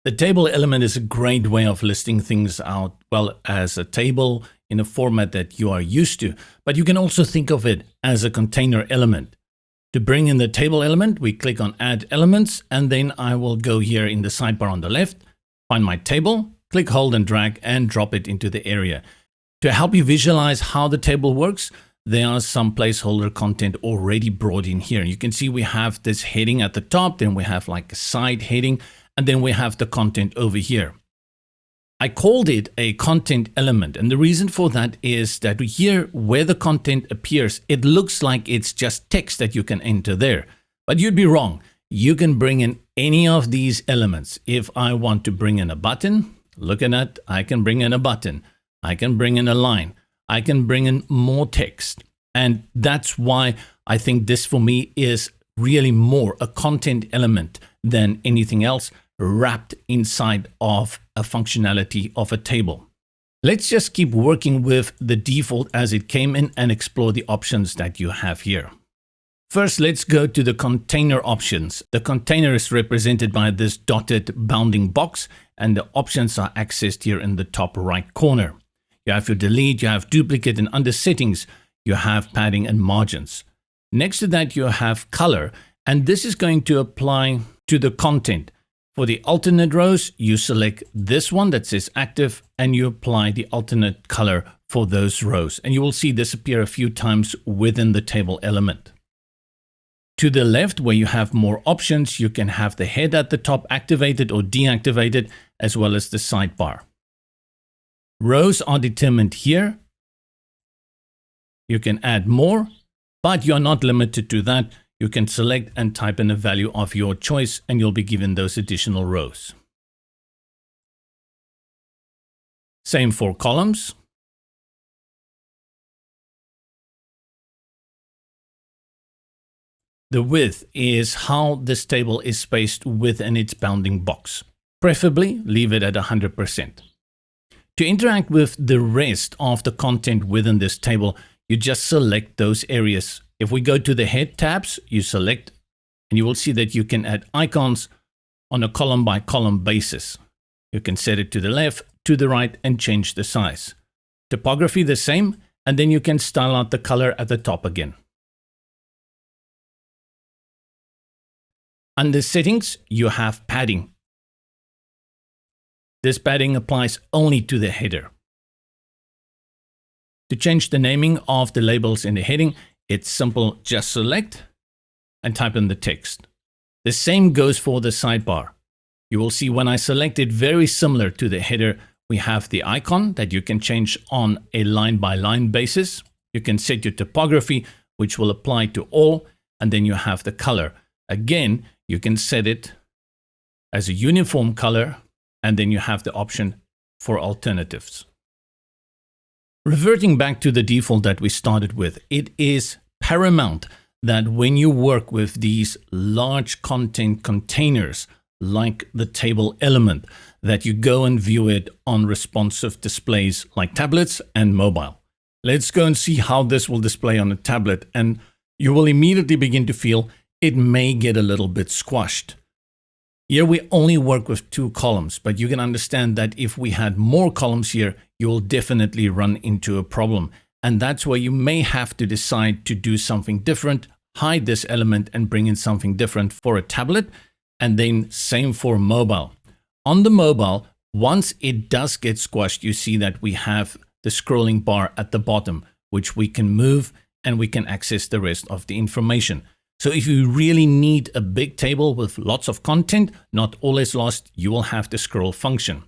The table element is a great way of listing things out, well, as a table in a format that you are used to, but you can also think of it as a container element. To bring in the table element, we click on Add Elements, and then I will go here in the sidebar on the left, find my table, click, hold, and drag, and drop it into the area. To help you visualize how the table works, there are some placeholder content already brought in here. You can see we have this heading at the top, then we have like a side heading, and then we have the content over here. I called it a content element, and the reason for that is that here where the content appears, it looks like it's just text that you can enter there. But you'd be wrong. You can bring in any of these elements. If I want to bring in a button, look at that, I can bring in a button. I can bring in a line. I can bring in more text. And that's why I think this for me is really more a content element than anything else wrapped inside of a functionality of a table. Let's just keep working with the default as it came in and explore the options that you have here. First, let's go to the container options. The container is represented by this dotted bounding box, and the options are accessed here in the top right corner. You have your delete, you have duplicate, and under settings, you have padding and margins. Next to that, you have color, and this is going to apply to the content. For the alternate rows, you select this one that says active, and you apply the alternate color for those rows. And you will see this appear a few times within the table element. To the left, where you have more options, you can have the head at the top activated or deactivated, as well as the sidebar. Rows are determined here. You can add more, but you're not limited to that. You can select and type in a value of your choice, and you'll be given those additional rows. Same for columns. The width is how this table is spaced within its bounding box. Preferably leave it at 100%. To interact with the rest of the content within this table, you just select those areas. If we go to the head tabs, you select, and you will see that you can add icons on a column by column basis. You can set it to the left, to the right, and change the size. Typography the same, and then you can style out the color at the top again. Under settings, you have padding. This padding applies only to the header. To change the naming of the labels in the heading, it's simple, just select and type in the text. The same goes for the sidebar. You will see when I select it, very similar to the header, we have the icon that you can change on a line by line basis. You can set your typography, which will apply to all, and then you have the color. Again, you can set it as a uniform color, and then you have the option for alternatives. Reverting back to the default that we started with, it is paramount that when you work with these large content containers like the table element, that you go and view it on responsive displays like tablets and mobile. Let's go and see how this will display on a tablet, and you will immediately begin to feel it may get a little bit squashed. Here we only work with 2 columns, but you can understand that if we had more columns here, you will definitely run into a problem. And that's where you may have to decide to do something different, hide this element and bring in something different for a tablet, and then same for mobile. On the mobile, once it does get squashed, you see that we have the scrolling bar at the bottom, which we can move and we can access the rest of the information. So if you really need a big table with lots of content, not all is lost, you will have the scroll function.